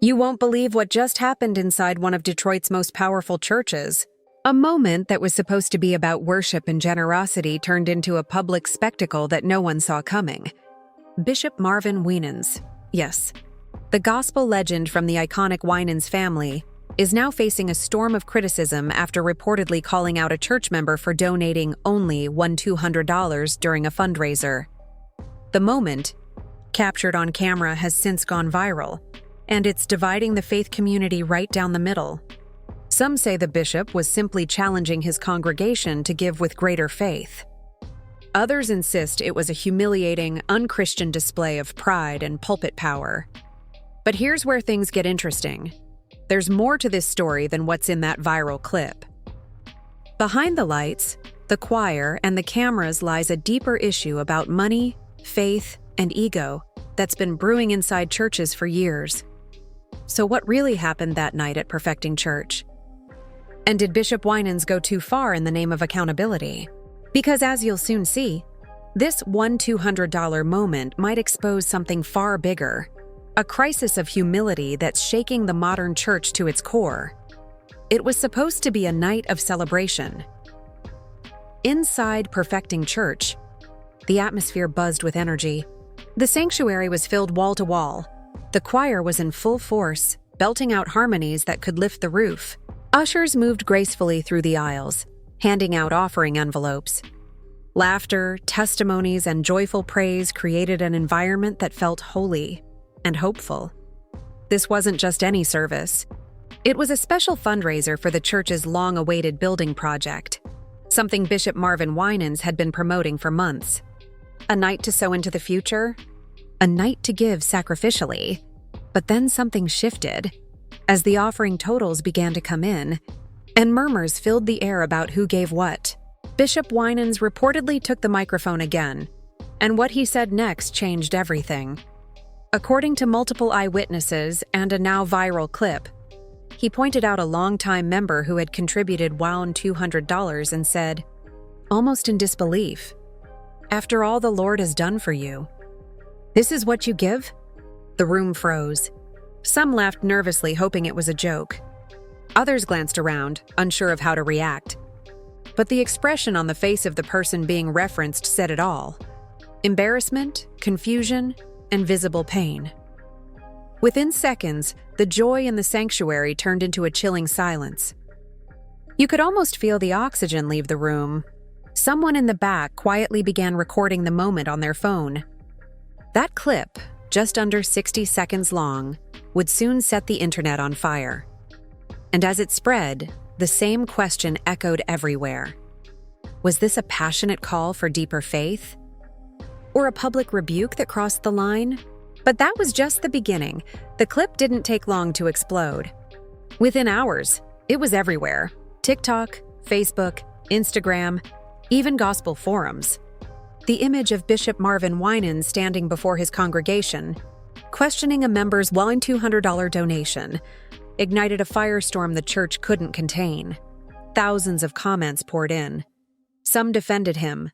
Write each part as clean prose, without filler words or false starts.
You won't believe what just happened inside one of Detroit's most powerful churches. A moment that was supposed to be about worship and generosity turned into a public spectacle that no one saw coming. Bishop Marvin Winans, yes, the gospel legend from the iconic Winans family, is now facing a storm of criticism after reportedly calling out a church member for donating only $200 during a fundraiser. The moment, captured on camera, has since gone viral, and it's dividing the faith community right down the middle. Some say the bishop was simply challenging his congregation to give with greater faith. Others insist it was a humiliating, unchristian display of pride and pulpit power. But here's where things get interesting. There's more to this story than what's in that viral clip. Behind the lights, the choir, and the cameras lies a deeper issue about money, faith, and ego that's been brewing inside churches for years. So what really happened that night at Perfecting Church? And did Bishop Winans go too far in the name of accountability? Because as you'll soon see, this $200 moment might expose something far bigger, a crisis of humility that's shaking the modern church to its core. It was supposed to be a night of celebration. Inside Perfecting Church, the atmosphere buzzed with energy. The sanctuary was filled wall to wall. The choir was in full force, belting out harmonies that could lift the roof. Ushers moved gracefully through the aisles, handing out offering envelopes. Laughter, testimonies, and joyful praise created an environment that felt holy and hopeful. This wasn't just any service. It was a special fundraiser for the church's long-awaited building project, something Bishop Marvin Winans had been promoting for months. A night to sow into the future, a night to give sacrificially. But then something shifted as the offering totals began to come in, and murmurs filled the air about who gave what. Bishop Winans reportedly took the microphone again, and what he said next changed everything. According to multiple eyewitnesses and a now viral clip, he pointed out a longtime member who had contributed $200 and said, almost in disbelief, "After all the Lord has done for you, this is what you give?" The room froze. Some laughed nervously, hoping it was a joke. Others glanced around, unsure of how to react. But the expression on the face of the person being referenced said it all. Embarrassment, confusion, and visible pain. Within seconds, the joy in the sanctuary turned into a chilling silence. You could almost feel the oxygen leave the room. Someone in the back quietly began recording the moment on their phone. That clip, just under 60 seconds long, would soon set the internet on fire. And as it spread, the same question echoed everywhere. Was this a passionate call for deeper faith? Or a public rebuke that crossed the line? But that was just the beginning. The clip didn't take long to explode. Within hours, it was everywhere. TikTok, Facebook, Instagram, even gospel forums. The image of Bishop Marvin Winans standing before his congregation, questioning a member's $200 donation, ignited a firestorm the church couldn't contain. Thousands of comments poured in. Some defended him.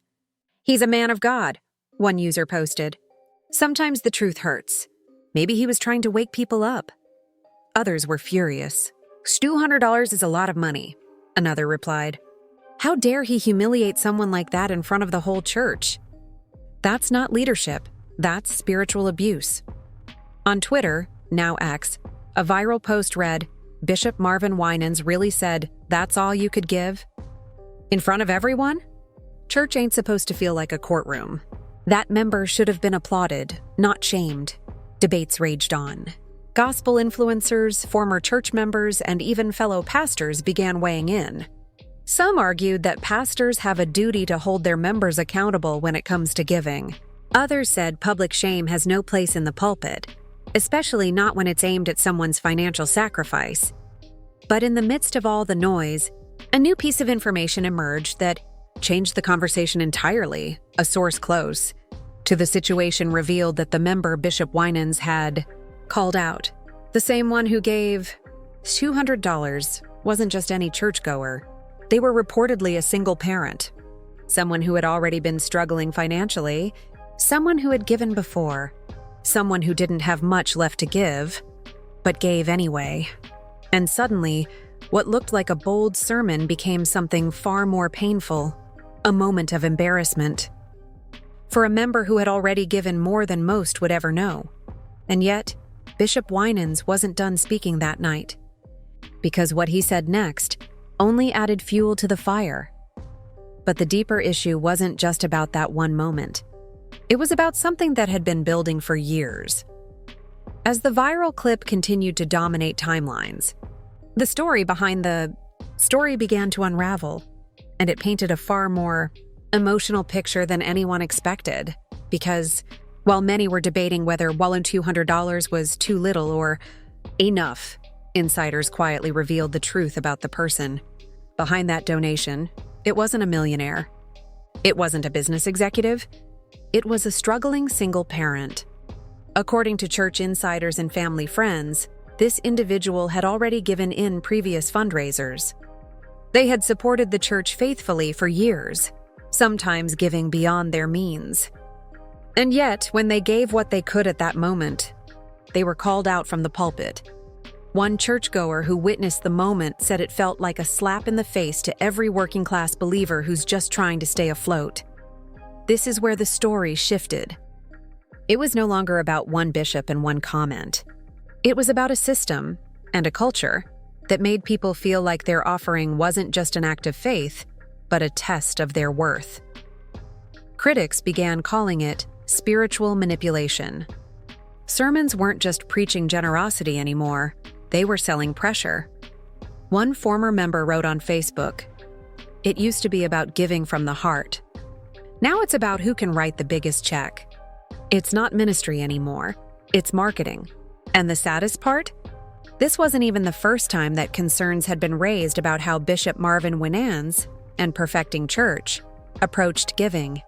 "He's a man of God," one user posted. "Sometimes the truth hurts. Maybe he was trying to wake people up." Others were furious. "$200 is a lot of money," another replied. "How dare he humiliate someone like that in front of the whole church?" That's not leadership, that's spiritual abuse. On Twitter, now X, a viral post read, "Bishop Marvin Winans really said, 'That's all you could give?' In front of everyone? Church ain't supposed to feel like a courtroom." That member should have been applauded, not shamed. Debates raged on. Gospel influencers, former church members, and even fellow pastors began weighing in. Some argued that pastors have a duty to hold their members accountable when it comes to giving. Others said public shame has no place in the pulpit, especially not when it's aimed at someone's financial sacrifice. But in the midst of all the noise, a new piece of information emerged that changed the conversation entirely. A source close to the situation revealed that the member Bishop Winans had called out, the same one who gave $200, wasn't just any churchgoer. They were reportedly a single parent, someone who had already been struggling financially, someone who had given before, someone who didn't have much left to give. but gave anyway. And suddenly, what looked like a bold sermon became something far more painful, a moment of embarrassment. For a member who had already given more than most would ever know. And yet, Bishop Winans wasn't done speaking that night. Because what he said next only added fuel to the fire. But the deeper issue wasn't just about that one moment. It was about something that had been building for years. As the viral clip continued to dominate timelines, the story behind the story began to unravel, and it painted a far more emotional picture than anyone expected. Because while many were debating whether $200 was too little or enough, insiders quietly revealed the truth about the person behind that donation. It wasn't a millionaire. It wasn't a business executive. It was a struggling single parent. According to church insiders and family friends, this individual had already given in previous fundraisers. They had supported the church faithfully for years, sometimes giving beyond their means. And yet, when they gave what they could at that moment, they were called out from the pulpit. One churchgoer who witnessed the moment said it felt like a slap in the face to every working-class believer who's just trying to stay afloat. This is where the story shifted. It was no longer about one bishop and one comment. It was about a system and a culture that made people feel like their offering wasn't just an act of faith, but a test of their worth. Critics began calling it spiritual manipulation. Sermons weren't just preaching generosity anymore. They were selling pressure. One former member wrote on Facebook, "It used to be about giving from the heart. Now it's about who can write the biggest check. It's not ministry anymore. It's marketing." And the saddest part? This wasn't even the first time that concerns had been raised about how Bishop Marvin Winans and Perfecting Church approached giving.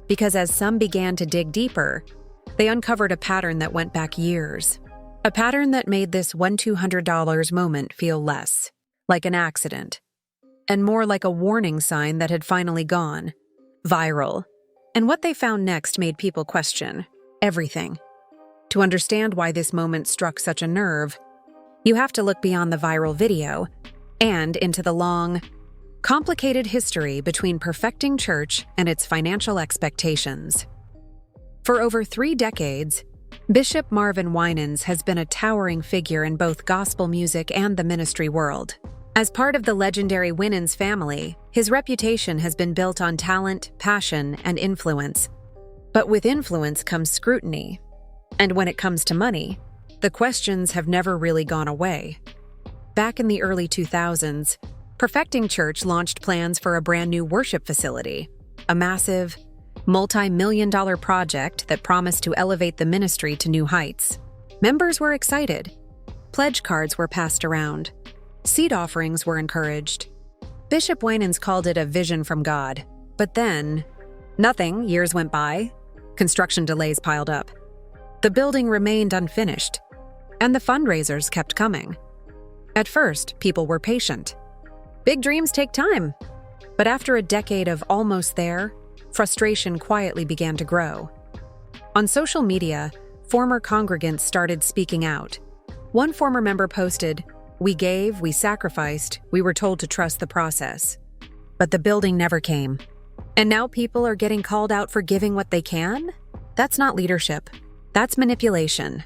Because as some began to dig deeper, they uncovered a pattern that went back years. A pattern that made this $200 moment feel less like an accident, and more like a warning sign that had finally gone viral. And what they found next made people question everything. To understand why this moment struck such a nerve, you have to look beyond the viral video and into the long, complicated history between Perfecting Church and its financial expectations. For over 3 decades, Bishop Marvin Winans has been a towering figure in both gospel music and the ministry world. As part of the legendary Winans family, his reputation has been built on talent, passion, and influence. But with influence comes scrutiny. And when it comes to money, the questions have never really gone away. Back in the early 2000s, Perfecting Church launched plans for a brand new worship facility, a massive, multi-million-dollar project that promised to elevate the ministry to new heights. Members were excited. Pledge cards were passed around. Seed offerings were encouraged. Bishop Winans called it a vision from God. But then, years went by. Construction delays piled up. The building remained unfinished, and the fundraisers kept coming. At first, people were patient. Big dreams take time. But after a decade of almost there, frustration quietly began to grow. On social media, former congregants started speaking out. One former member posted, "We gave, we sacrificed, we were told to trust the process. But the building never came. And now people are getting called out for giving what they can? That's not leadership. That's manipulation."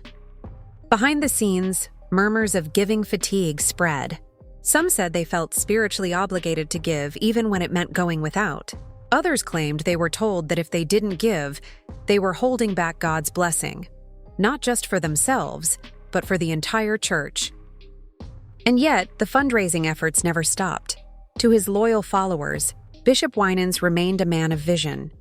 Behind the scenes, murmurs of giving fatigue spread. Some said they felt spiritually obligated to give even when it meant going without. Others claimed they were told that if they didn't give, they were holding back God's blessing, not just for themselves, but for the entire church. And yet, the fundraising efforts never stopped. To his loyal followers, Bishop Winans remained a man of vision.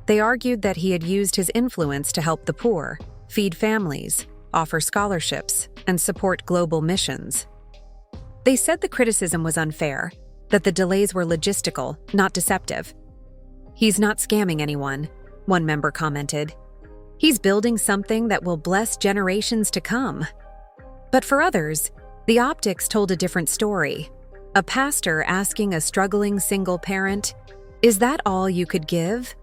They argued that he had used his influence to help the poor, feed families, offer scholarships, and support global missions. They said the criticism was unfair, that the delays were logistical, not deceptive. "He's not scamming anyone," one member commented. "He's building something that will bless generations to come." But for others, the optics told a different story. A pastor asking a struggling single parent, "Is that all you could give?"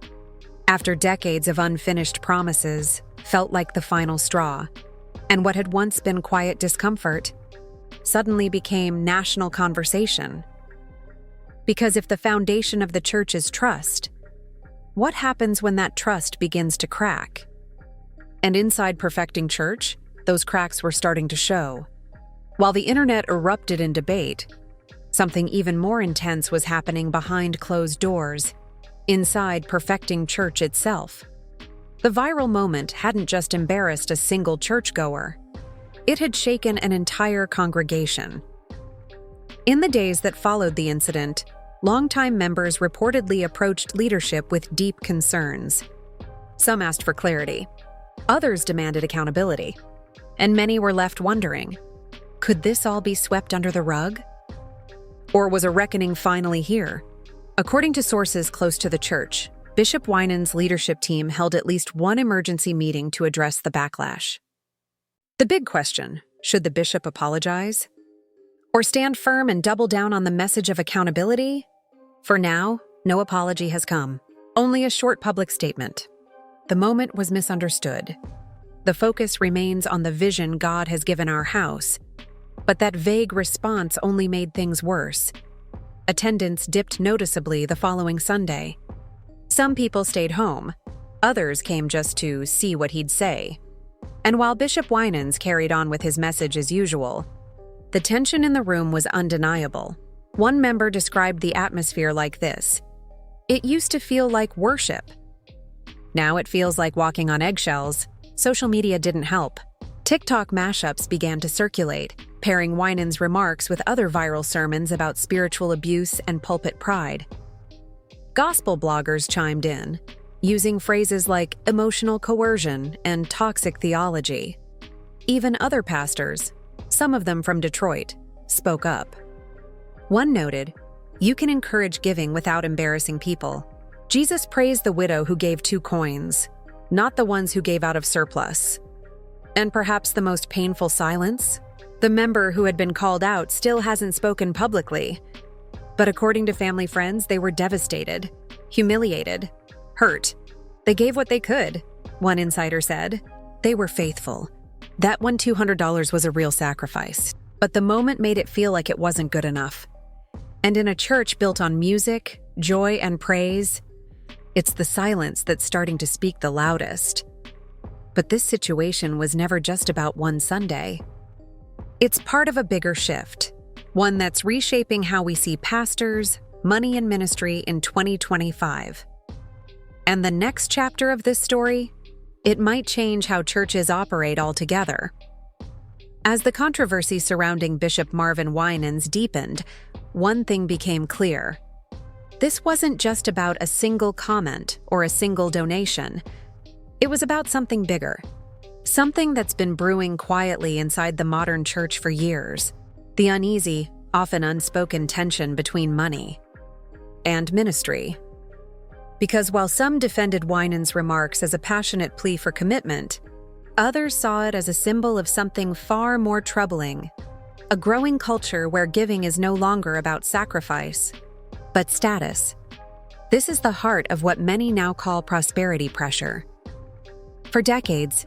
After decades of unfinished promises, felt like the final straw. And what had once been quiet discomfort suddenly became national conversation. Because if the foundation of the church is trust, what happens when that trust begins to crack? And inside Perfecting Church, those cracks were starting to show. While the internet erupted in debate, something even more intense was happening behind closed doors, inside Perfecting Church itself. The viral moment hadn't just embarrassed a single churchgoer. It had shaken an entire congregation. In the days that followed the incident, longtime members reportedly approached leadership with deep concerns. Some asked for clarity. Others demanded accountability. And many were left wondering, could this all be swept under the rug? Or was a reckoning finally here? According to sources close to the church, Bishop Winans' leadership team held at least one emergency meeting to address the backlash. The big question, should the bishop apologize? Or stand firm and double down on the message of accountability? For now, no apology has come, only a short public statement. The moment was misunderstood. The focus remains on the vision God has given our house, but that vague response only made things worse. Attendance dipped noticeably the following Sunday. Some people stayed home. Others came just to see what he'd say. And while Bishop Winans carried on with his message as usual, the tension in the room was undeniable. One member described the atmosphere like this: "It used to feel like worship. Now it feels like walking on eggshells." Social media didn't help. TikTok mashups began to circulate, pairing Winans' remarks with other viral sermons about spiritual abuse and pulpit pride. Gospel bloggers chimed in, using phrases like emotional coercion and toxic theology. Even other pastors, some of them from Detroit, spoke up. One noted, "You can encourage giving without embarrassing people. Jesus praised the widow who gave 2 coins, not the ones who gave out of surplus." And perhaps the most painful silence? The member who had been called out still hasn't spoken publicly. But according to family friends, they were devastated, humiliated, hurt. They gave what they could, one insider said. They were faithful. That $200 was a real sacrifice. But the moment made it feel like it wasn't good enough. And in a church built on music, joy, and praise, it's the silence that's starting to speak the loudest. But this situation was never just about one Sunday. It's part of a bigger shift, one that's reshaping how we see pastors, money, and ministry in 2025. And the next chapter of this story, it might change how churches operate altogether. As the controversy surrounding Bishop Marvin Winans deepened, one thing became clear. This wasn't just about a single comment or a single donation. It was about something bigger, something that's been brewing quietly inside the modern church for years: the uneasy, often unspoken tension between money and ministry. Because while some defended Winans' remarks as a passionate plea for commitment, others saw it as a symbol of something far more troubling: a growing culture where giving is no longer about sacrifice, but status. This is the heart of what many now call prosperity pressure. For decades,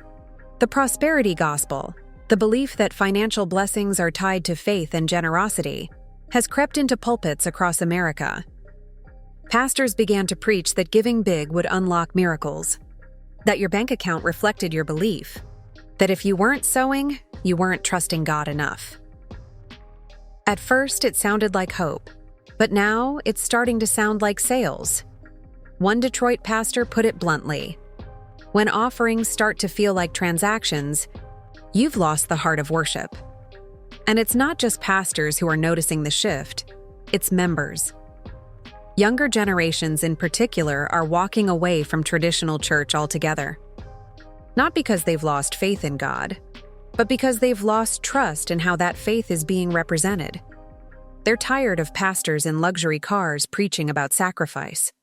the prosperity gospel, the belief that financial blessings are tied to faith and generosity, has crept into pulpits across America. Pastors began to preach that giving big would unlock miracles, that your bank account reflected your belief, that if you weren't sowing, you weren't trusting God enough. At first, it sounded like hope, but now it's starting to sound like sales. One Detroit pastor put it bluntly: "When offerings start to feel like transactions, you've lost the heart of worship." And it's not just pastors who are noticing the shift, it's members. Younger generations in particular are walking away from traditional church altogether. Not because they've lost faith in God, but because they've lost trust in how that faith is being represented. They're tired of pastors in luxury cars preaching about sacrifice.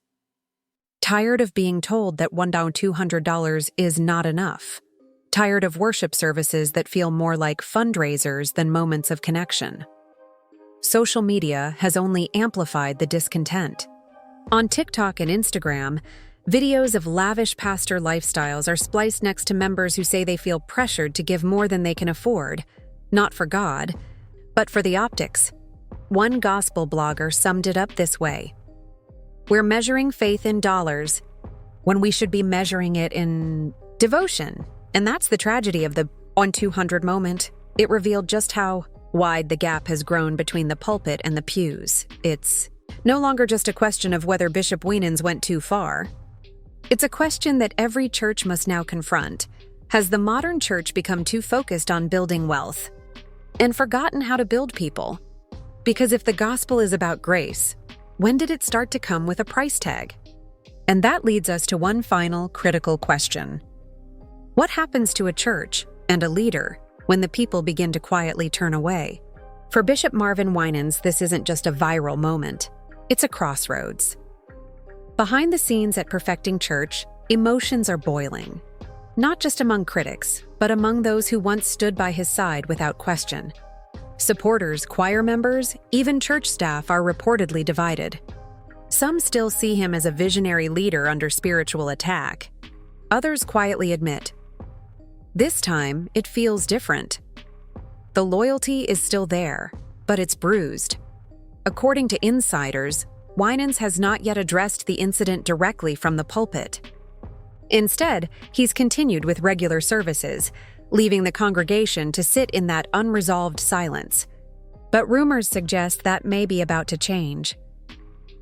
Tired of being told that $200 is not enough. Tired of worship services that feel more like fundraisers than moments of connection. Social media has only amplified the discontent. On TikTok and Instagram, Videos of lavish pastor lifestyles are spliced next to members who say they feel pressured to give more than they can afford, not for God, but for the optics. One gospel blogger summed it up this way: "We're measuring faith in dollars when we should be measuring it in devotion." And that's the tragedy of the on 200 moment. It revealed just how wide the gap has grown between the pulpit and the pews. It's no longer just a question of whether Bishop Winans went too far. It's a question that every church must now confront. Has the modern church become too focused on building wealth and forgotten how to build people? Because if the gospel is about grace, when did it start to come with a price tag? And that leads us to one final critical question. What happens to a church and a leader when the people begin to quietly turn away? For Bishop Marvin Winans, this isn't just a viral moment. It's a crossroads. Behind the scenes at Perfecting Church, emotions are boiling. Not just among critics, but among those who once stood by his side without question. Supporters, choir members, even church staff are reportedly divided. Some still see him as a visionary leader under spiritual attack. Others quietly admit, this time it feels different. The loyalty is still there, but it's bruised. According to insiders, Winans has not yet addressed the incident directly from the pulpit. Instead, he's continued with regular services, leaving the congregation to sit in that unresolved silence. But rumors suggest that may be about to change.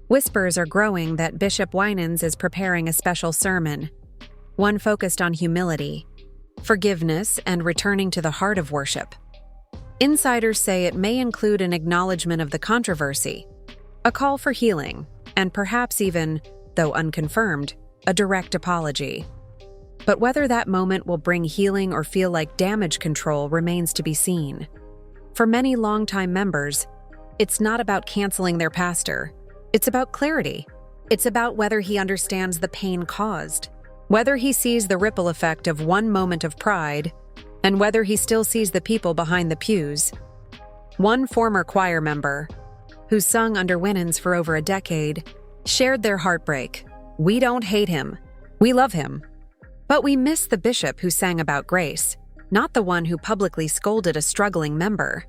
Whispers are growing that Bishop Winans is preparing a special sermon, one focused on humility, forgiveness, and returning to the heart of worship. Insiders say it may include an acknowledgement of the controversy, a call for healing, and perhaps even, though unconfirmed, a direct apology. But whether that moment will bring healing or feel like damage control remains to be seen. For many longtime members, it's not about canceling their pastor. It's about clarity. It's about whether he understands the pain caused, whether he sees the ripple effect of one moment of pride, and whether he still sees the people behind the pews. One former choir member, who sung under Winans for over a decade, shared their heartbreak. "We don't hate him. We love him. But we miss the bishop who sang about grace, not the one who publicly scolded a struggling member.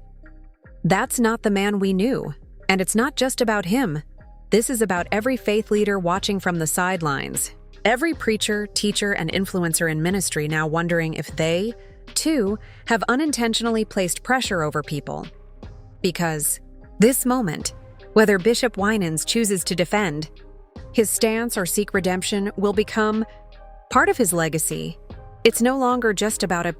That's not the man we knew, and it's not just about him. This is about every faith leader watching from the sidelines, every preacher, teacher, and influencer in ministry now wondering if they, too, have unintentionally placed pressure over people. Because this moment, whether Bishop Winans chooses to defend, his stance or seek redemption will become part of his legacy. It's no longer just about a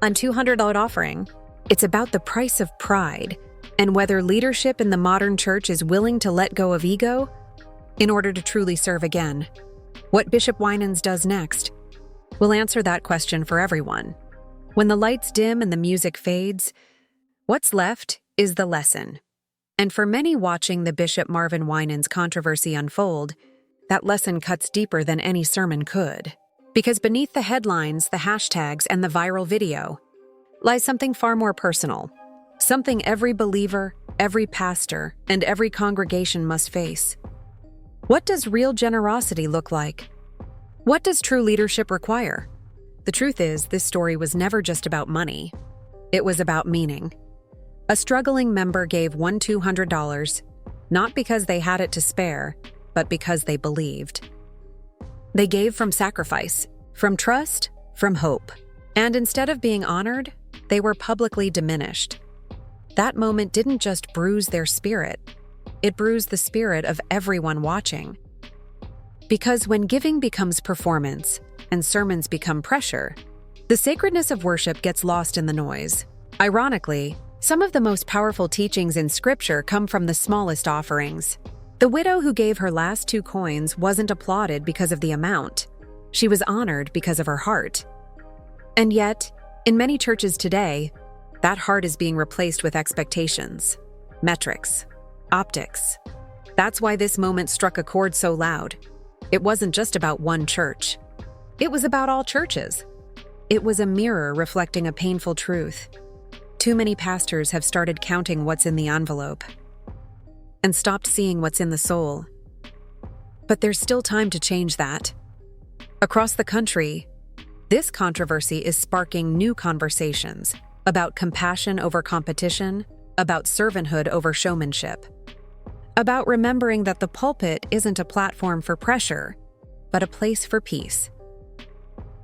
$200 offering. It's about the price of pride and whether leadership in the modern church is willing to let go of ego in order to truly serve again. What Bishop Winans does next will answer that question for everyone. When the lights dim and the music fades, what's left is the lesson. And for many watching the Bishop Marvin Winans controversy unfold, that lesson cuts deeper than any sermon could. Because beneath the headlines, the hashtags, and the viral video lies something far more personal. Something every believer, every pastor, and every congregation must face. What does real generosity look like? What does true leadership require? The truth is, this story was never just about money. It was about meaning. A struggling member gave $200, not because they had it to spare, but because they believed. They gave from sacrifice, from trust, from hope. And instead of being honored, they were publicly diminished. That moment didn't just bruise their spirit, it bruised the spirit of everyone watching. Because when giving becomes performance and sermons become pressure, the sacredness of worship gets lost in the noise. Ironically, some of the most powerful teachings in Scripture come from the smallest offerings. The widow who gave her last 2 coins wasn't applauded because of the amount. She was honored because of her heart. And yet, in many churches today, that heart is being replaced with expectations, metrics, optics. That's why this moment struck a chord so loud. It wasn't just about one church. It was about all churches. It was a mirror reflecting a painful truth. Too many pastors have started counting what's in the envelope and stopped seeing what's in the soul. But there's still time to change that. Across the country, this controversy is sparking new conversations about compassion over competition, about servanthood over showmanship, about remembering that the pulpit isn't a platform for pressure, but a place for peace.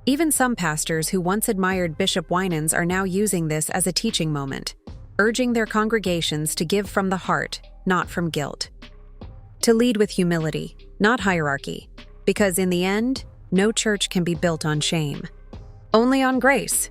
Even some pastors who once admired Bishop Winans are now using this as a teaching moment, urging their congregations to give from the heart, not from guilt. To lead with humility, not hierarchy, because in the end, no church can be built on shame. Only on grace.